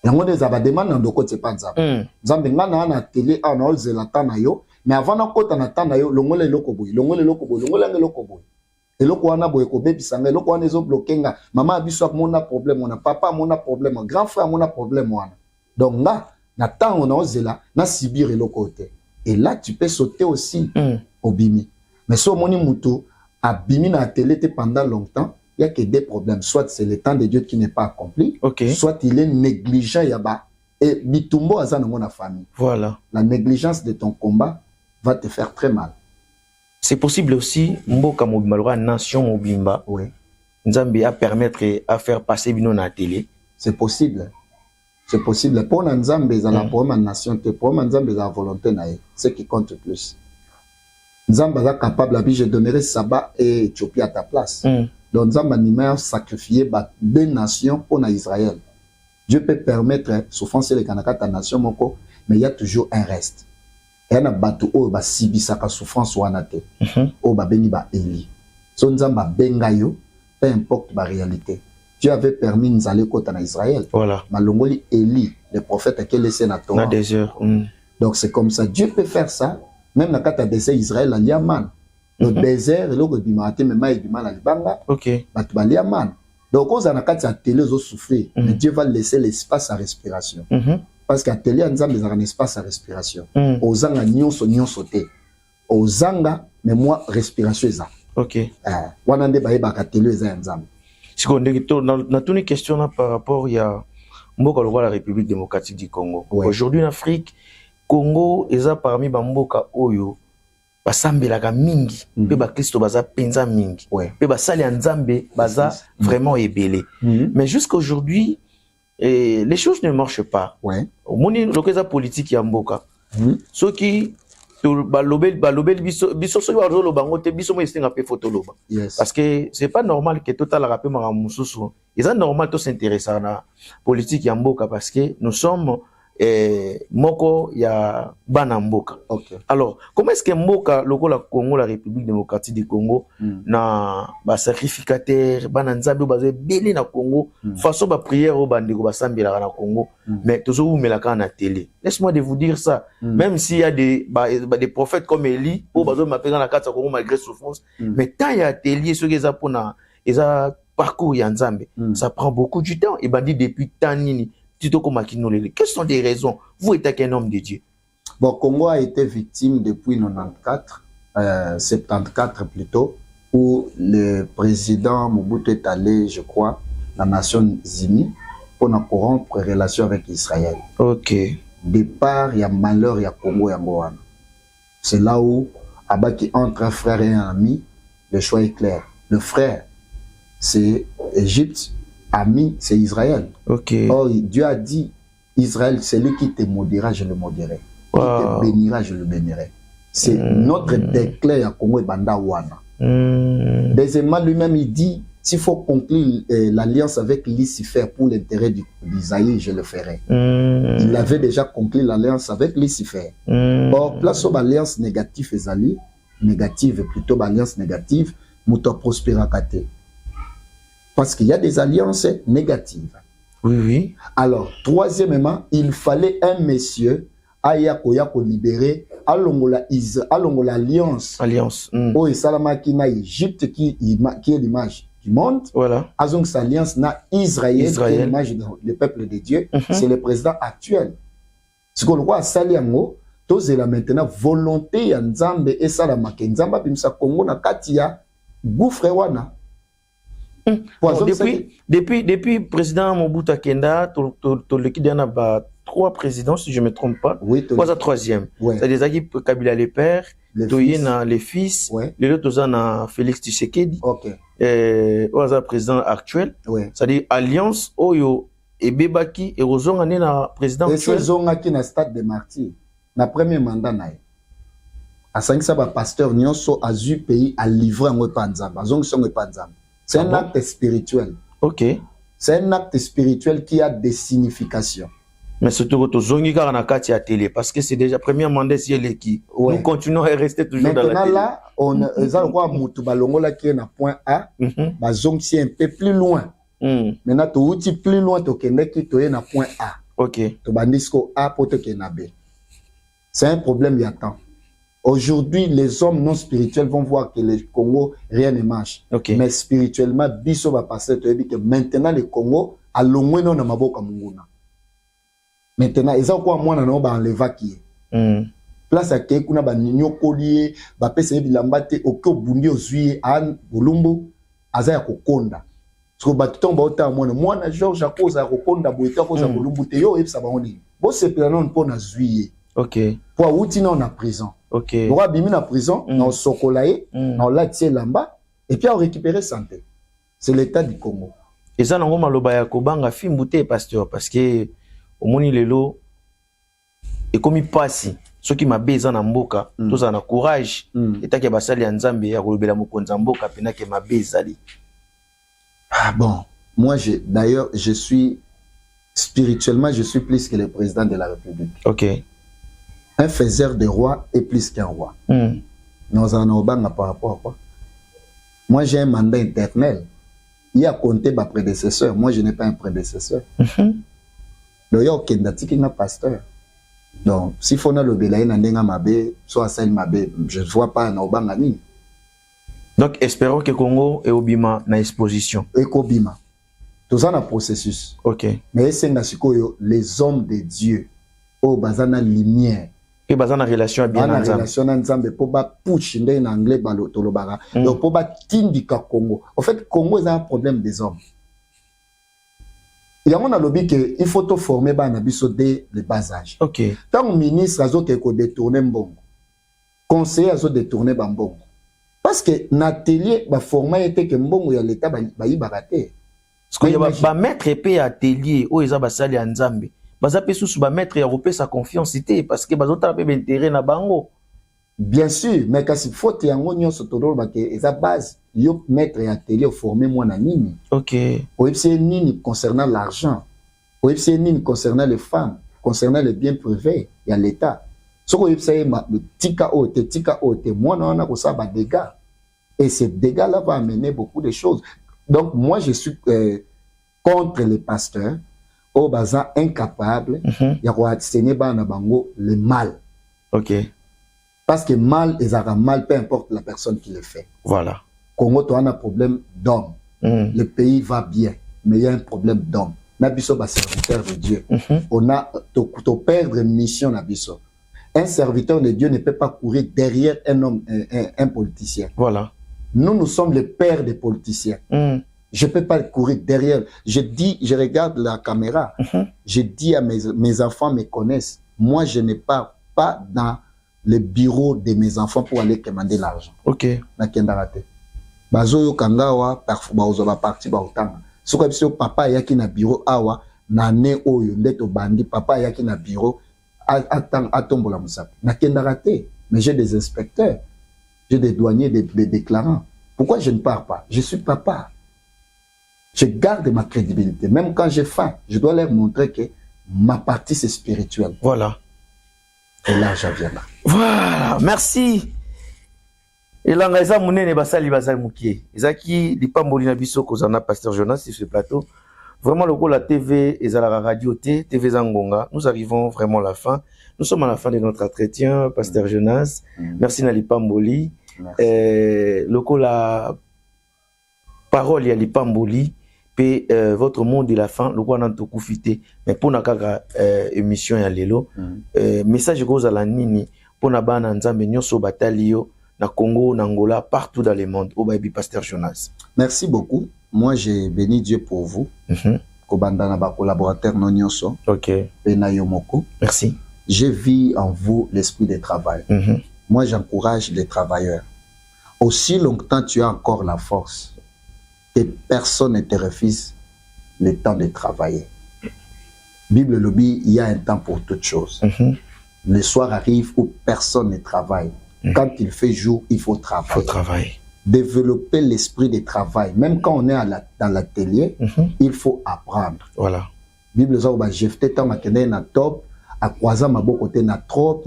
yango des aba demande ndoko te pa nzambe nzambe ngana na télé a na olzela tana yo mais avant na kota na tana yo longola eloko boy longola eloko boy eloko wana boy ko bebisa nga eloko wana ezo bloquer nga mama biso amona problème on a papa amona problème grand frère amona problème wana donc nga na tango na olzela na subir eloko te et là tu peux sauter aussi au bimi. Mais si on a bimi na télé pendant longtemps, il n'y a que des problèmes. Soit c'est le temps de Dieu qui n'est pas accompli, soit il est négligent yaba. Et bitumbo aza na mona famille. Voilà. La négligence de ton combat va te faire très mal. C'est possible aussi, mboka mobimba, nation mobimba. Oui. Nzambi a permettre à faire passer bino na télé. C'est possible. C'est possible. Pour Nzambi, la première nation, pour Nzambi, la volonté nae. C'est ce qui compte plus. Nzamba capable, je donnerai Saba et Éthiopie à ta place. Donc Nzamba n'a sacrifié deux nations pour Israël. Dieu peut permettre souffrance les Kanaka ta nation moko, mais il y a toujours un reste. Et un bateau au ba sibisaka souffrance wanate. Au ba beni ba Eli. So Nzamba bengayo, peu importe la réalité. Dieu avait permis Nzale kota na Israël. Voilà. Malongoli Eli, le prophète qui est laissé na Torah. Donc c'est comme ça. Dieu peut faire ça. Même dans le désert Israël, il y a man. Le désert, il y a man. OK. Il y a man. Donc, quand on a télé, souffrir. Mais Dieu va laisser l'espace à respiration. parce qu'atelier nzambe ezaka un espace à respiration ozanga nyonso te ozanga mais moi respiration eza OK wana nde bayebaka atelier eza ya nzambe siko ndenge to na tuni question na par rapport ya mboka lokola la République démocratique du Congo aujourd'hui en Afrique Congo eza parmi ba mboka oyo basambelaka mingi pe ba Kristo baza penza mingi pe basali ya nzambe baza vraiment ebele mais jusqu'à aujourd'hui les choses ne marchent pas moni lokeza politique ya mboka soki balobel biso soki bazoloba ngo te biso mo esenga pe photo loba parce que c'est pas normal que total rappel mara mususu c'est normal to s'intéresser na politique ya mboka parce que nous sommes moko ya bana mboka. Alors, comment est-ce que mboka lokola Congo, la République démocratique du Congo, na ba sacrificateur, bana nzambe bazé belé na Congo, façon ba prière au bandeko ba sambela na Congo, mais toujours vous melaka na télé. Laisse-moi de vous dire ça, même s'il y a des prophètes comme Élie, au bazo m'appeler dans la carte Congo malgré souffrance, mais tant il y a atelier ce qu'ils a pour na, ils a parcours ya nzambe, ça prend beaucoup du temps et bandi depuis tanini. Quelles sont les raisons? Vous êtes un homme de Dieu. Bon, Congo a été victime depuis 74 plutôt, où le président Mobutu est allé, je crois, dans les Nations Unies pour corrompre les relations avec Israël. OK. Départ, il y a malheur, il y a Congo, il y a Gohan. C'est là où, entre un frère et un ami, le choix est clair. Le frère, c'est Égypte. Ami, c'est Israël. OK. Or, Dieu a dit, Israël, celui qui te maudira, je le maudirai. Qui te bénira, je le bénirai. C'est notre déclin à Congo et Banda Wana. Deuxièmement, lui-même, il dit, s'il faut conclure l'alliance avec Lucifer pour l'intérêt d'Isaïe, je le ferai. Il avait déjà conclu l'alliance avec Lucifer. Or, place aux alliances négatives, plutôt alliance négative, Mouto prospéra kate. Parce qu'il y a des alliances négatives. Oui, oui. Alors, troisièmement, il fallait un monsieur, Ayako libéré, alongo l'alliance. Alliance. Oh, et Salama qui n'a Égypte, qui est l'image du monde. Voilà. Azong sa alliance n'a Israël, qui est l'image du peuple de Dieu. C'est le président actuel. Ce qu'on voit à Saliango, tous est là maintenant volonté ya Nzambe et Salama ke Nzamba bimsa Congo na katia gouffre wana. Bon, depuis président Mobutu Kenda, l'équipe d'Anna a 3 présidents, si je ne me trompe pas. Oui, quoi ça troisième? C'est-à-dire que Kabila les pères, Toyena les fils, les autres ont Félix Tshisekedi, président actuel. C'est-à-dire Alliance, Oyo et Bebaki et Ozong ane na président actuel. Et Ozong qui na stade de martyr, na premier mandat naï. À 500 pasteur nyonso azu pays à livrer en Panzam, Ozong son Panzam. C'est un acte spirituel. OK. C'est un acte spirituel qui a des significations. Mais surtout, tu as na kati à télé parce que c'est déjà premier mandat si elle est qui. Nous continuons à rester toujours dans la télé. Maintenant là, on a quoi Moutubalongola qui est à point A, bazong si un peu plus loin. Maintenant tu outil plus loin to kende qui to est à point A. OK. To bandisco A pour te kena B. C'est un problème il y a temps. Aujourd'hui, les hommes non spirituels vont voir que le Congo, rien ne marche. Mais spirituellement, biso va passer, que maintenant le Congo, à l'omwe non na maboka munguna. Maintenant, ils ont quoi moi na no ba enleva qui est. Place à ke kuna ba ninyo kolier, ba pese bilambate oko bundi ozui an bulumbu azaya kokonda. Parce que ba tomba ota moi na Georges akoza kokonda boita koza bulumbu te yo ebsa ba oni. Bo se planon po na zuié. OK. Pour outina en prison. OK. On va bimi na prison, on sokolaye, on la tie lamba et puis on récupérer santé. C'est l'état du Congo. Et ça nango maloba ya kobanga fimbute pasteur parce que au moni lelo et comme il passe ceux qui m'a besoin na mboka, tous en courage et ta ke basali ya nzambe ya kolobela mokonza mboka pena ke ma bezali. Ah bon, moi d'ailleurs je suis spirituellement je suis plus que le président de la République. OK. Un faiseur de roi est plus qu'un roi. Nous en avons par rapport à quoi? Moi, j'ai un mandat éternel. Il y a compté ma prédécesseur. Moi, je n'ai pas un prédécesseur. Donc, il y a aucun pasteur. Donc, si on a le bélaï, soit je ne vois pas un obangani. Donc, espérons que Congo est obima na exposition. Et qu'obima. Tout ça, dans le processus. OK. Mais c'est les hommes de Dieu. o bazana lumière et bazana relation bien na relation na nzambe po ba push ndé en anglais balo tolobara donc po ba tindika Congo. En fait Congo est un problème des hommes. Il y a mon lobby que il faut te former ba na biso dès le bas âge. OK. Tant ministre azo ke ko détourner mbongo. Conseiller azo détourner ba mbongo. Parce que l'atelier ba former était que mbongo ya l'état ba yi baraté. Parce que ba maître épée atelier o eza ba sali ya nzambe. Baza pe sous ba maître ya repé sa confiance c'était parce que bazo ta pe intérêt na bango. Bien sûr, mais quand il faut yango nyonso tolo ba ke eza base yo maître ya atelier former moi na nini. OK. O epse nini concernant l'argent. O epse nini concernant les femmes, concernant les biens privés ya l'état. Soko epse ma tika ote moi na ko ça ba dégâts. Et ces dégâts là vont amener beaucoup de choses. Donc moi je suis contre les pasteurs au bazar incapable ya ko atteindre bana bango le mal. OK. Parce que mal ezara mal peu importe la personne qui le fait. Voilà. Congo to a un problème d'homme. Le pays va bien mais il y a un problème d'homme. Na biso ba serviteur de Dieu. On a to perdre mission na biso. Un serviteur de Dieu ne peut pas courir derrière un homme un politicien. Voilà. Nous sommes les pères des politiciens. Je ne peux pas courir derrière. Je dis, je regarde la caméra. Je dis à mes enfants me connaissent. Moi, je ne pars pas dans le bureau de mes enfants pour aller commander l'argent. OK. Na kendarate. Bazo yo kangawa parfois bazo ba parti ba otanga. Soko biso papa yaki na bureau awa na ne oyo ndeto bandi papa yaki na bureau atombola musaka. Na kendarate. Mais j'ai des inspecteurs. J'ai des douaniers, des déclarants. Pourquoi je ne pars pas? Je suis papa. Je garde ma crédibilité. Même quand j'ai faim, je dois leur montrer que ma partie c'est spirituel. Voilà. Et là, j'en viens là. Voilà. Merci. Et là, on a monné basali basali mukie. Ezaki lipamboli na biso kozana Pasteur Jonas sur ce plateau. Vraiment le la TV et la radio TV Zangonga. Nous arrivons vraiment à la fin. Nous sommes à la fin de notre entretien, Pasteur Jonas. Merci Nali Pamboli. Le la parole ya Lipamboli. Puis votre mot de la fin, le quoi n'en profiter. Mais pour nakaga émission ya lelo, message gros à la nini pour na bana nzambe nyoso batalio na Congo, na Angola, partout dans le monde. Au baby Pasteur Jonas. Merci beaucoup. Moi j'ai béni Dieu pour vous. Kobanda na ba collaborateur non nyoso. OK. Pena yomoko. Merci. Je vis en vous l'esprit de travail. Moi j'encourage les travailleurs. Aussi longtemps tu as encore la force. Et personne ne te refuse le temps de travailler. Bible le dit, il y a un temps pour toutes choses. Le soir arrive où personne ne travaille. Quand il fait jour, il faut travailler. Développer l'esprit de travail. Même quand on est dans l'atelier, il faut apprendre. Voilà. Bible dit, j'ai fait tant na top, à croiser ma beau côté na top,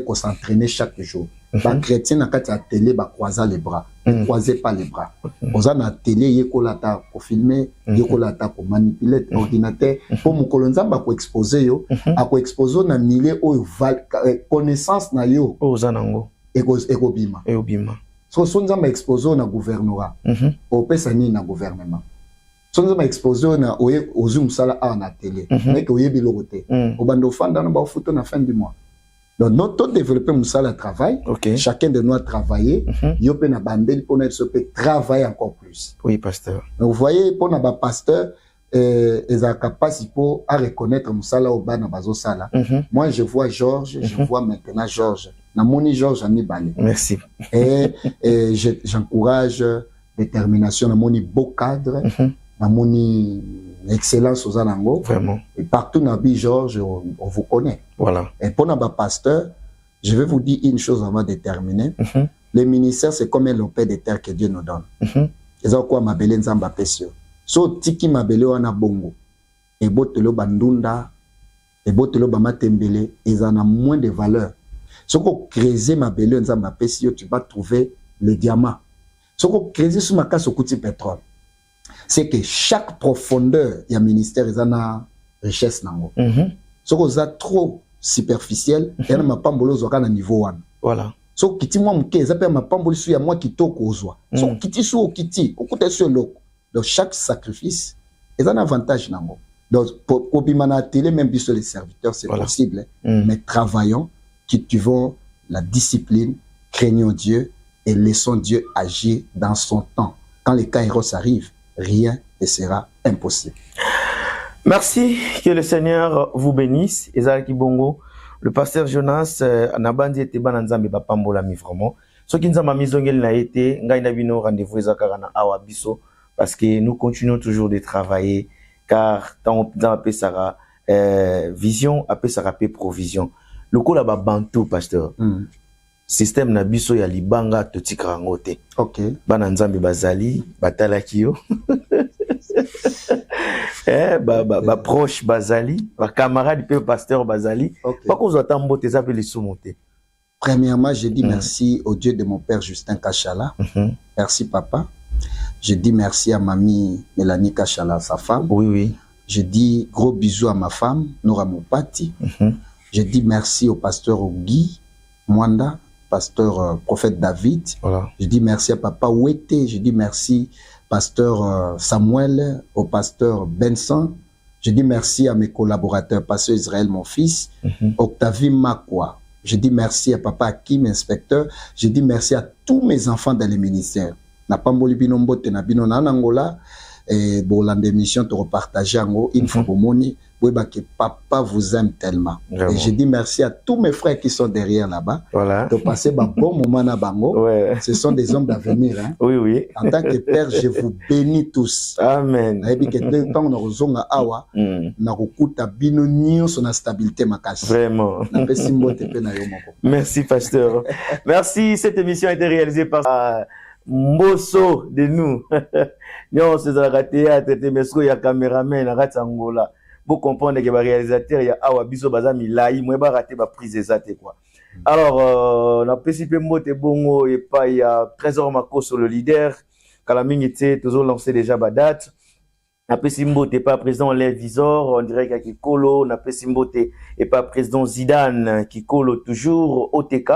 qu'on s'entraîner chaque jour. Les chrétiens na kati atelier ba croiser les bras. Ne croisez pas les bras. Aux an atelier yekolata pour filmer, yekolata pour manipuler ordinateur, pour mon kolonzamba ko exposer yo, a ko exposer na milieu o connaissance na yo. Aux anango. Eko bima. Et obima. So sonzamba exposer na gouvernorat. O pesa ni na gouvernement. Sonzamba exposer na oye ozum sala a na télé. Mais que oye bilogote. O bando fanda na ba photo na fin du mois. Donc, notre développer mon salaire travail, chacun de nous a travaillé, yo pe na bandel pour être peut travailler encore plus. Oui, pasteur. Donc, vous voyez, pour na ba pasteur, ils ont capacité pour à reconnaître mon salaire au bas na bazo sala. Moi, je vois Georges, je vois maintenant Georges. Na moni Georges Anibale. Merci. Et j'encourage détermination, na moni beau cadre, na moni excellence aux Anango. Vraiment. Et partout dans la Georges, on vous connaît. Voilà. Et pour notre pasteur, je vais vous dire une chose avant de terminer. Le ministère, c'est comme un lopin de terre que Dieu nous donne. Et ça, quoi, ma belle nzamba pesio. So, tiki ma belle wana bongo. Et botelo bandunda, et botelo bamatembele, ils en ont moins de valeur. So, ko creuser ma belle nzamba pesio, tu vas trouver le diamant. So, ko creuser sur ma casse au coup de pétrole. C'est que chaque profondeur, il y a ministère, il y a une richesse. Ce qui est trop superficiel, il y a un pambolo qui est à niveau 1. Voilà. Ce qui est moi, il y a un pambolo qui est à moi qui est au zoa. Ce qui est sur qui est, donc chaque sacrifice, il y a un avantage. Donc, pour bimana télé, même biso les serviteurs, c'est possible. Mais travaillons, cultivons la discipline, craignons Dieu et laissons Dieu agir dans son temps. Quand les kairos arrivent, rien ne sera impossible. Merci, que le Seigneur vous bénisse. Ezalaki bongo, le pasteur Jonas, Nabandi était bananzambe bapambola mi vraiment. Ce qui nous a mis na été, ngai na bino rendez-vous ezaka na awa biso, parce que nous continuons toujours de travailler, car tant on appelle ça vision, appelle ça provision. Le coup là-bas bantou, pasteur. Système na biso ya libanga totika ngote. OK. Bana nzambe bazali, batalaki yo. Proche bazali, ba camarade pe pasteur bazali. Pas qu'on soit tambote ça peut les soumonter. Premièrement, je dis merci au Dieu de mon père Justin Kachala. Merci papa. Je dis merci à mamie Mélanie Kachala, sa femme. Oui, oui. Je dis gros bisous à ma femme, Nora Mopati. Je dis merci au pasteur Guy Mwanda, pasteur prophète David. Voilà. Je dis merci à papa Ouete. Je dis merci pasteur Samuel, au pasteur Benson. Je dis merci à mes collaborateurs, pasteur Israël, mon fils, Octavie Makwa. Je dis merci à papa Hakim, inspecteur. Je dis merci à tous mes enfants dans les ministères. Na pamboli binombo te na bino na Angola. Et bon, l'émission te repartager en une fois pour moni. Que papa vous aime tellement. Vraiment. Et je dis merci à tous mes frères qui sont derrière là-bas. Voilà. De passer un bon moment à Bango. Ouais. Ce sont des hommes d'avenir. Hein. Oui, oui. En tant que père, je vous bénis tous. Amen. Vraiment. Merci, pasteur. Merci. Cette émission a été réalisée par Mbosso de nous. Nous, c'est la théâtre, il y a caméraman, Angola. Pour comprendre que les réalisateurs, il y a Awa Biso Bazami Laï, moi, je raté ma prise exacte, quoi. Alors, on a participé Mote Bongo et pas il y a 13 heures Mako sur le leader. Kalaming était toujours lancé déjà date. On a participé Mote pas président Les Visor, on dirait qu'il y a Kikolo. On a participé Mote et pas président Zidane, Kikolo toujours, OTK.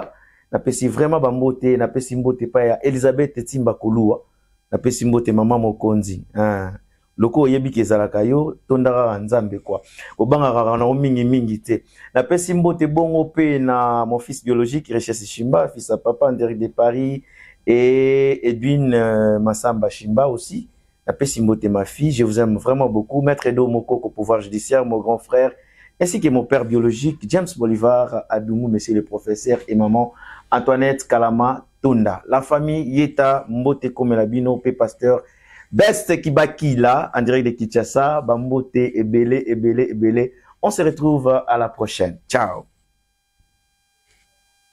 On a participé vraiment Bambote, on a participé Mote pas il y a Elisabeth Timba Koloua. On a participé Mote Maman Mokonzi. Loko yebi kezalaka yo tondaka nzambe quoi obanga na mingi te na pesi mbote bongo pe na mon fils biologique Recherche Shimba, fils à papa André de Paris et Edwin Massamba Shimba aussi. Na pesi mbote ma fille, je vous aime vraiment beaucoup. Maître Edo Moko au pouvoir judiciaire, mon grand frère, ainsi que mon père biologique James Bolivar Adoumou, monsieur le professeur, et maman Antoinette Kalama Tonda. La famille Yeta Mbote Komelabino pe pasteur Best Kibaki là, en direct de Kinshasa, Bambote, Ebele. On se retrouve à la prochaine. Ciao.